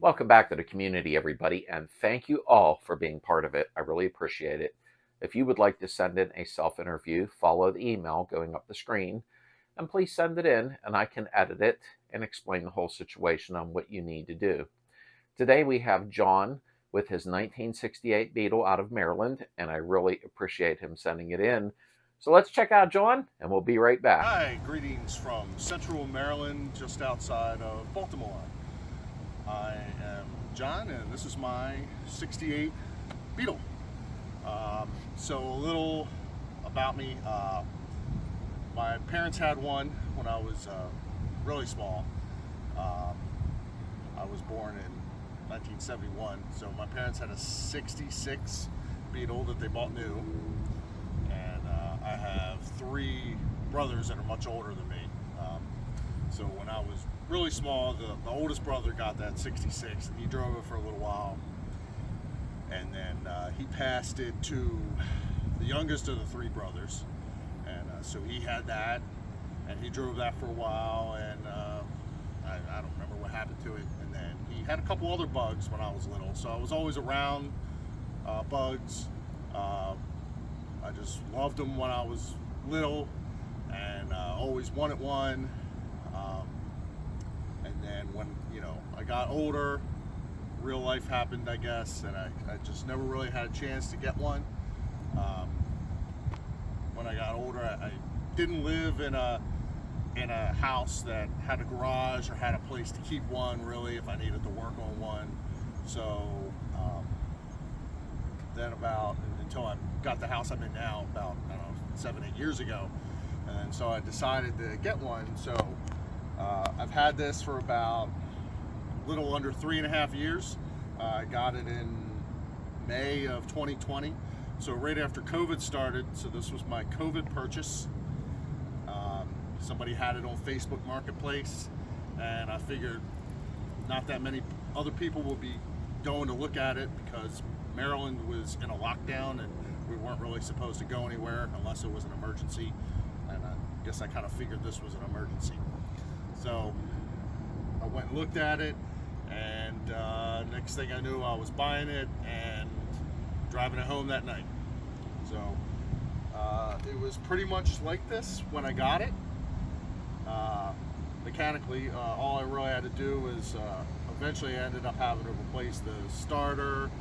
Welcome back to the community, everybody, and thank you all for being part of it. I really appreciate it. If you would like to send in a self-interview, follow the email going up the screen, and please send it in, and I can edit it and explain the whole situation on what you need to do. Today we have John with his 1968 Beetle out of Maryland, and I really appreciate him sending it in. So let's check out John, and we'll be right back. Hi, greetings from Central Maryland, just outside of Baltimore. I am John, and this is my 68 Beetle. So a little about me. My parents had one when I was really small. I was born in 1971, so my parents had a 66 Beetle that they bought new. And I have three brothers that are much older than me. So when I was really small, the oldest brother got that 66, and he drove it for a little while. And then he passed it to the youngest of the three brothers. And so he had that, and he drove that for a while, and I don't remember what happened to it. And then he had a couple other bugs when I was little, so I was always around bugs. I just loved them when I was little, and always wanted one. And then when I got older, real life happened, I guess, and I just never really had a chance to get one. When I got older, I didn't live in a house that had a garage or had a place to keep one, really, if I needed to work on one. So then until I got the house I'm in now, about, I don't know, 7-8 years ago. And so I decided to get one. So I've had this for about a little under 3.5 years. I got it in May of 2020. So right after COVID started, so this was my COVID purchase. Somebody had it on Facebook Marketplace, and I figured not that many other people will be going to look at it because Maryland was in a lockdown and we weren't really supposed to go anywhere unless it was an emergency. And I guess I kind of figured this was an emergency. So I went and looked at it, and next thing I knew, I was buying it and driving it home that night. So it was pretty much like this when I got it. Mechanically, all I really had to do was eventually I ended up having to replace the starter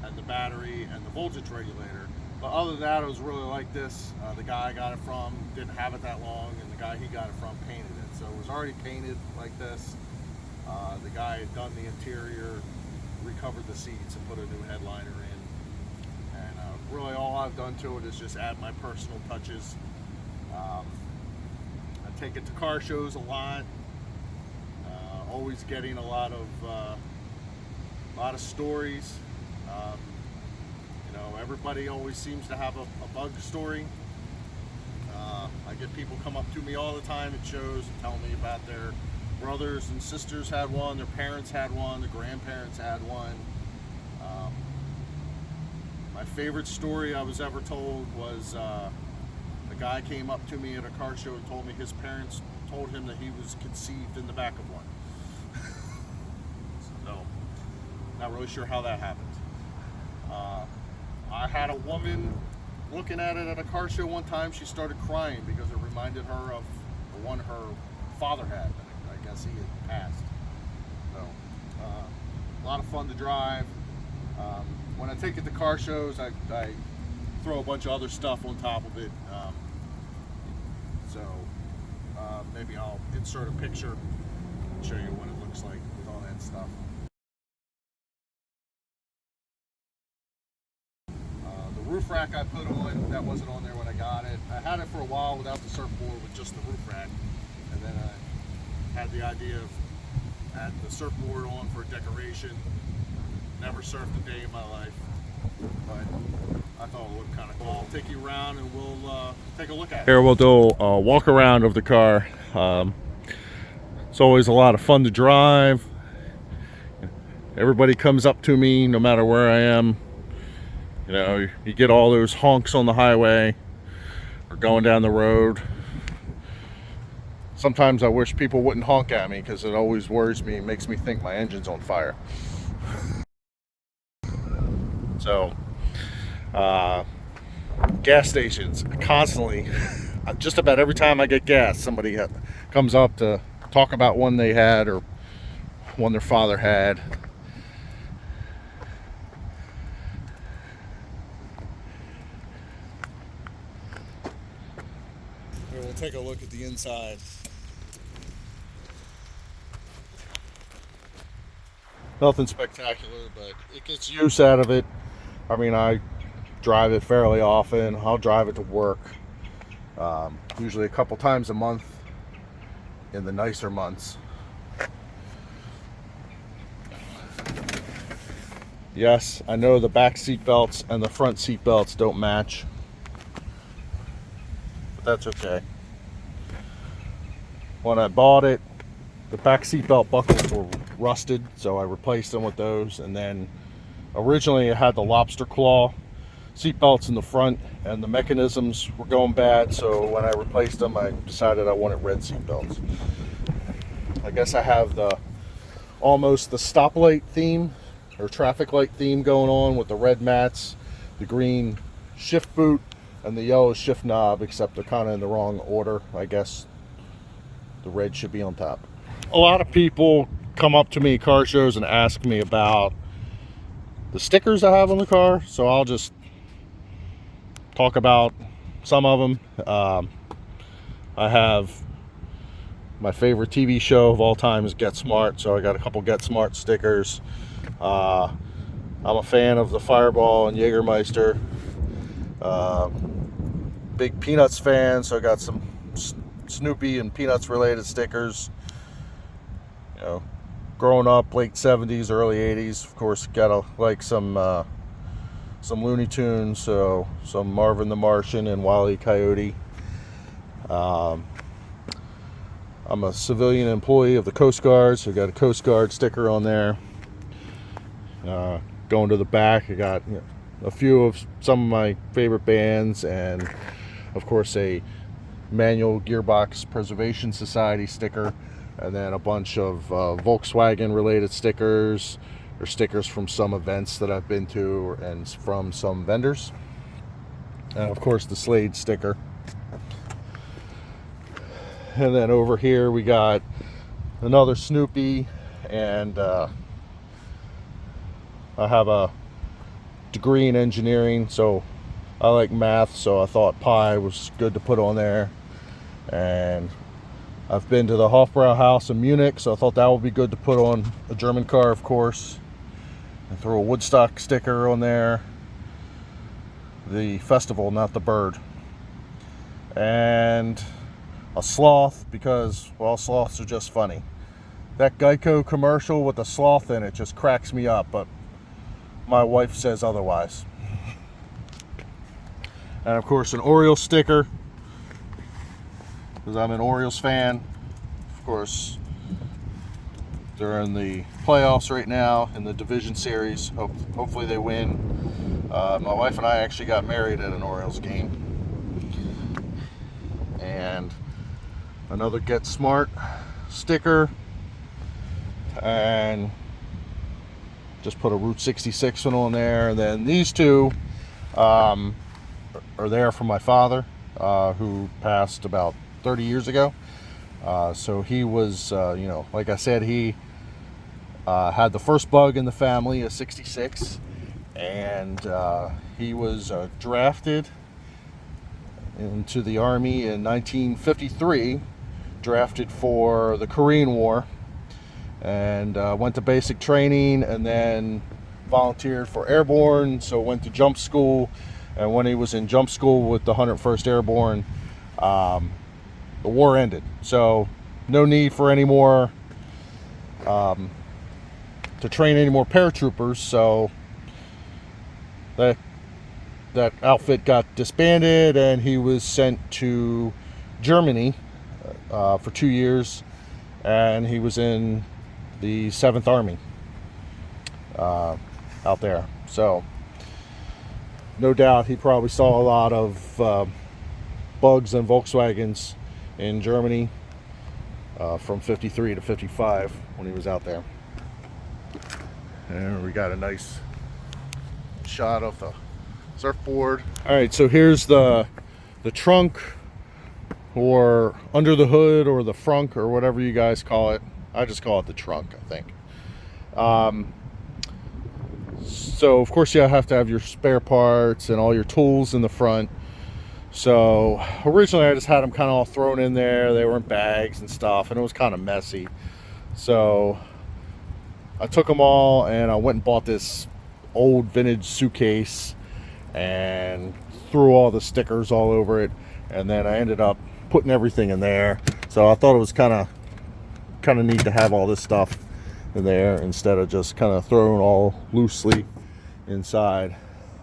and the battery and the voltage regulator. But other than that, it was really like this. The guy I got it from didn't have it that long, and the guy he got it from painted it. So it was already painted like this. The guy had done the interior, recovered the seats, and put a new headliner in. And really all I've done to it is just add my personal touches. I take it to car shows a lot. Always getting a lot of stories. Everybody always seems to have a bug story. I get people come up to me all the time at shows and tell me about their brothers and sisters had one, their parents had one, their grandparents had one. My favorite story I was ever told was a guy came up to me at a car show and told me his parents told him that he was conceived in the back of one. So, not really sure how that happened. I had a woman looking at it at a car show one time. She started crying because it reminded her of the one her father had. I guess he had passed. So, a lot of fun to drive. When I take it to car shows, I throw a bunch of other stuff on top of it. Maybe I'll insert a picture and show you what it looks like with all that stuff. The roof rack I put on, that wasn't on there when I got it. I had it for a while without the surfboard with just the roof rack. And then I had the idea of adding the surfboard on for decoration. Never surfed a day in my life, but I thought it looked kind of cool. I'll take you around and we'll take a look at it. Here we'll do a walk around of the car. It's always a lot of fun to drive. Everybody comes up to me no matter where I am. You get all those honks on the highway or going down the road. Sometimes I wish people wouldn't honk at me because it always worries me and makes me think my engine's on fire. So, gas stations, constantly, just about every time I get gas, somebody comes up to talk about one they had or one their father had. Here, we'll take a look at the inside. Nothing spectacular, but it gets use out of it. I mean, I drive it fairly often. I'll drive it to work, usually a couple times a month in the nicer months. Yes, I know the back seat belts and the front seat belts don't match, but that's okay. When I bought it, the back seat belt buckles were rusted, so I replaced them with those. And then originally it had the lobster claw seat belts in the front, and the mechanisms were going bad, so when I replaced them, I decided I wanted red seat belts. I guess I have almost the stoplight theme or traffic light theme going on with the red mats, the green shift boot, and the yellow shift knob, except they're kind of in the wrong order. I guess the red should be on top. A lot of people come up to me car shows and ask me about the stickers I have on the car, so I'll just talk about some of them. I have my favorite TV show of all time is Get Smart, so I got a couple Get Smart stickers. I'm a fan of the Fireball and Jägermeister. Big Peanuts fan, so I got some Snoopy and Peanuts related stickers. You know, growing up late 70s, early 80s, of course, gotta like some Looney Tunes, so some Marvin the Martian and Wile E. Coyote. I'm a civilian employee of the Coast Guard, so I got a Coast Guard sticker on there. Going to the back, I got a few of some of my favorite bands, and of course a Manual Gearbox Preservation Society sticker, and then a bunch of Volkswagen related stickers, or stickers from some events that I've been to and from some vendors, and of course the Slades sticker. And then over here we got another Snoopy, and I have a degree in engineering, so I like math, so I thought pi was good to put on there. And I've been to the Hofbrauhaus in Munich, so I thought that would be good to put on a German car, of course. And throw a Woodstock sticker on there. The festival, not the bird. And a sloth, because, well, sloths are just funny. That Geico commercial with a sloth in it just cracks me up, but my wife says otherwise. And of course an Orioles sticker, because I'm an Orioles fan. Of course, they're in the playoffs right now in the division series. Hopefully they win. My wife and I actually got married at an Orioles game. And another Get Smart sticker, and just put a Route 66 one on there. And then these two are there for my father, who passed about 30 years ago. So he was, like I said, he had the first bug in the family, a 66, and he was drafted into the Army in 1953, drafted for the Korean War, and went to basic training, and then volunteered for airborne, so went to jump school. And when he was in jump school with the 101st Airborne, the war ended, so no need for any more to train any more paratroopers, so that outfit got disbanded, and he was sent to Germany for 2 years, and he was in the 7th Army out there. So no doubt he probably saw a lot of bugs and Volkswagens in Germany. from 53 to 55 when he was out there. And we got a nice shot of the surfboard. All right, so here's the trunk, or under the hood, or the frunk, or whatever you guys call it. I just call it the trunk, I think. So of course you have to have your spare parts and all your tools in the front. So originally I just had them kind of all thrown in there. They were in bags and stuff, and it was kind of messy. So I took them all and I went and bought this old vintage suitcase and threw all the stickers all over it, and then I ended up putting everything in there. So I thought it was kind of neat to have all this stuff in there instead of just kind of throwing all loosely inside.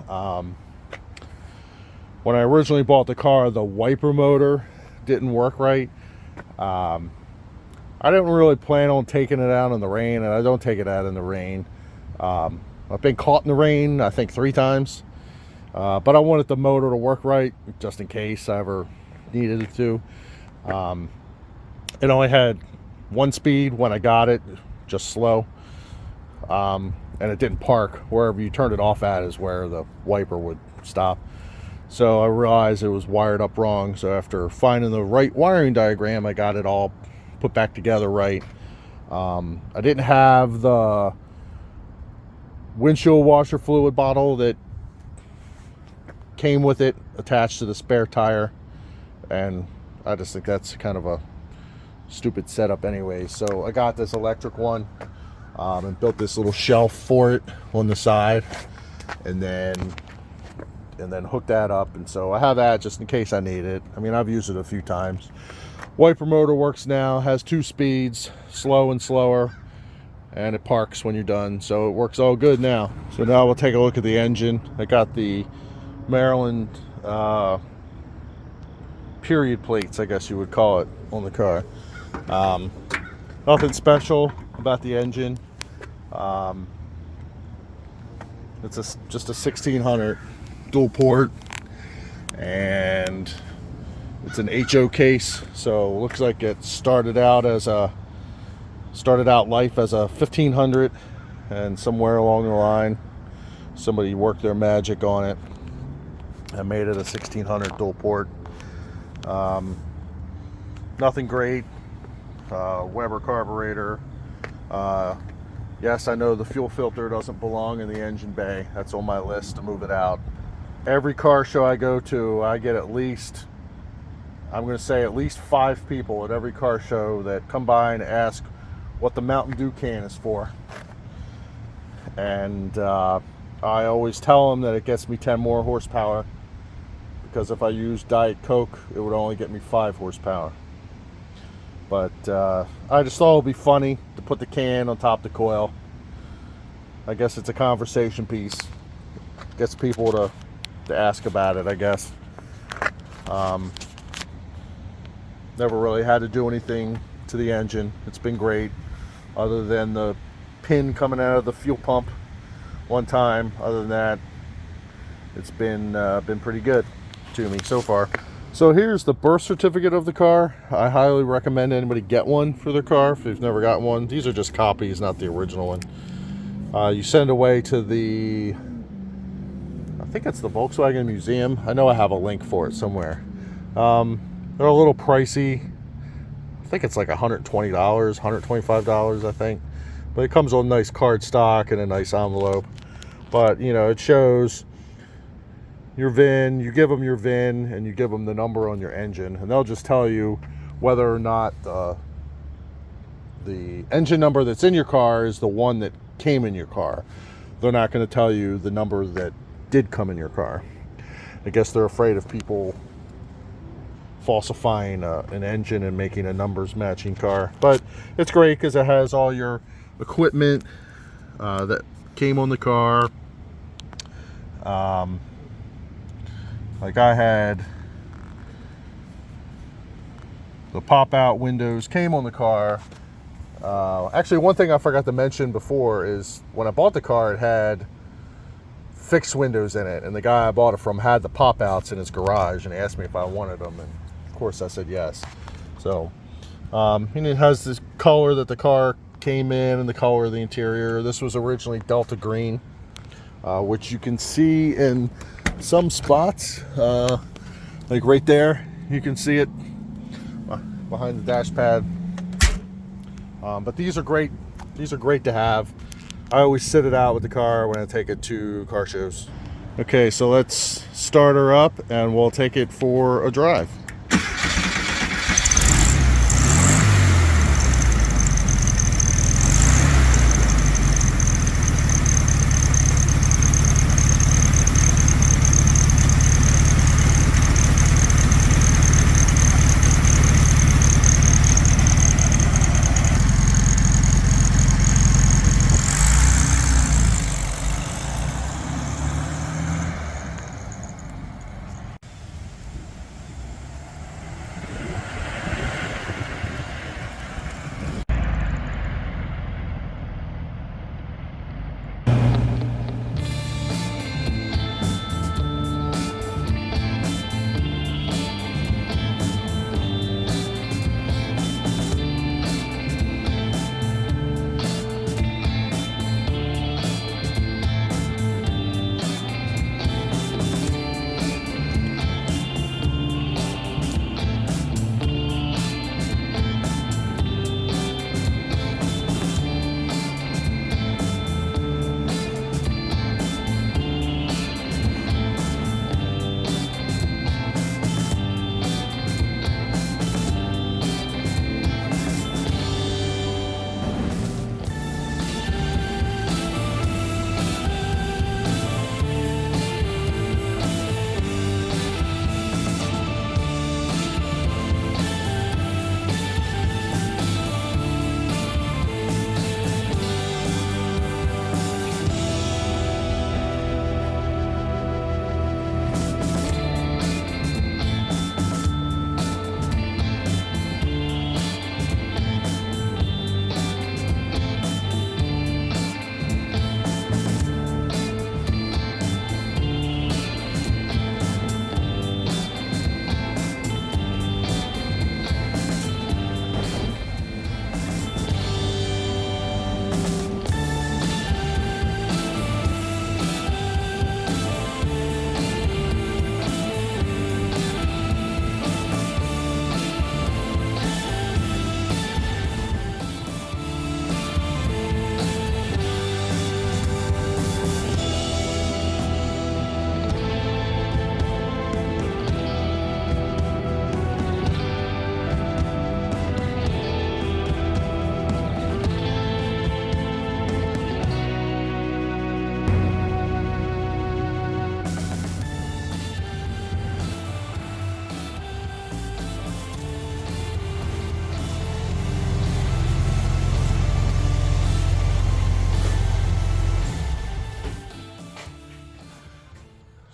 When I originally bought the car, the wiper motor didn't work right. I didn't really plan on taking it out in the rain, and I don't take it out in the rain. I've been caught in the rain, I think 3 times. But I wanted the motor to work right, just in case I ever needed it to. It only had 1 speed when I got it, just slow. And it didn't park. Wherever you turned it off at is where the wiper would stop. So I realized it was wired up wrong. So after finding the right wiring diagram, I got it all put back together right. I didn't have the windshield washer fluid bottle that came with it attached to the spare tire, and I just think that's kind of a stupid setup anyway. So I got this electric one, and built this little shelf for it on the side, and then hooked that up, and so I have that just in case I need it. I mean, I've used it a few times. Wiper motor works now, has 2 speeds, slow and slower, and it parks when you're done, so it works all good now. So now we'll take a look at the engine. I got the Maryland period plates, I guess you would call it, on the car. Nothing special about the engine. It's just a 1600 dual port, and it's an HO case, so it looks like it started out life as a 1500, and somewhere along the line somebody worked their magic on it and made it a 1600 dual port. Nothing great. Weber carburetor. Yes, I know the fuel filter doesn't belong in the engine bay. That's on my list to move it out. Every car show I go to, I get at least 5 people at every car show that come by and ask what the Mountain Dew can is for. And I always tell them that it gets me 10 more horsepower, because if I use Diet Coke, it would only get me 5 horsepower. But I just thought it would be funny to put the can on top of the coil. I guess it's a conversation piece. Gets people to ask about it, I guess. Never really had to do anything to the engine. It's been great, other than the pin coming out of the fuel pump one time. Other than that, it's been pretty good to me so far. So here's the birth certificate of the car. I highly recommend anybody get one for their car if they've never got one. These are just copies, not the original one. You send away to the, I think it's the Volkswagen Museum. I know I have a link for it somewhere. They're a little pricey. I think it's like $120, $125, I think. But it comes on nice card stock and a nice envelope. But, you know, it shows your VIN. You give them your VIN, and you give them the number on your engine, and they'll just tell you whether or not the engine number that's in your car is the one that came in your car. They're not going to tell you the number that did come in your car. I guess they're afraid of people falsifying an engine and making a numbers matching car. But it's great because it has all your equipment that came on the car. Like I had the pop-out windows came on the car. Actually, one thing I forgot to mention before is when I bought the car, it had fixed windows in it, and the guy I bought it from had the pop-outs in his garage, and he asked me if I wanted them, and of course I said yes. So And it has this color that the car came in and the color of the interior. This was originally Delta Green, which you can see in some spots, like right there. You can see it behind the dash pad. But these are great. These are great to have. I always sit it out with the car when I take it to car shows. Okay, so let's start her up and we'll take it for a drive.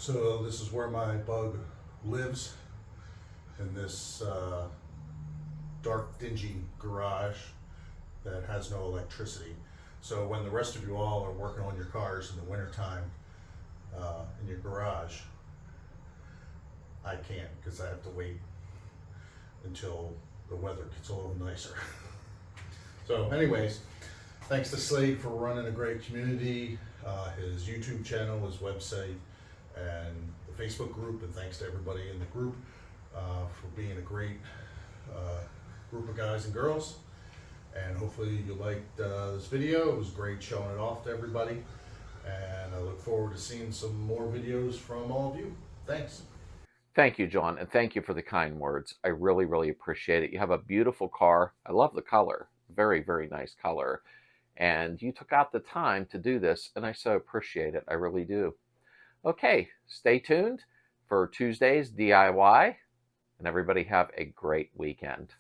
So this is where my bug lives, in this dark, dingy garage that has no electricity. So when the rest of you all are working on your cars in the wintertime in your garage, I can't, because I have to wait until the weather gets a little nicer. So anyways, thanks to Slade for running a great community, his YouTube channel, his website, and the Facebook group, and thanks to everybody in the group for being a great group of guys and girls. And hopefully you liked this video. It was great showing it off to everybody, and I look forward to seeing some more videos from all of you. Thanks. Thank you, John, and thank you for the kind words. I really, really appreciate it. You have a beautiful car. I love the color. Very, very nice color. And you took out the time to do this, and I so appreciate it. I really do. Okay, stay tuned for Tuesday's DIY, and everybody have a great weekend.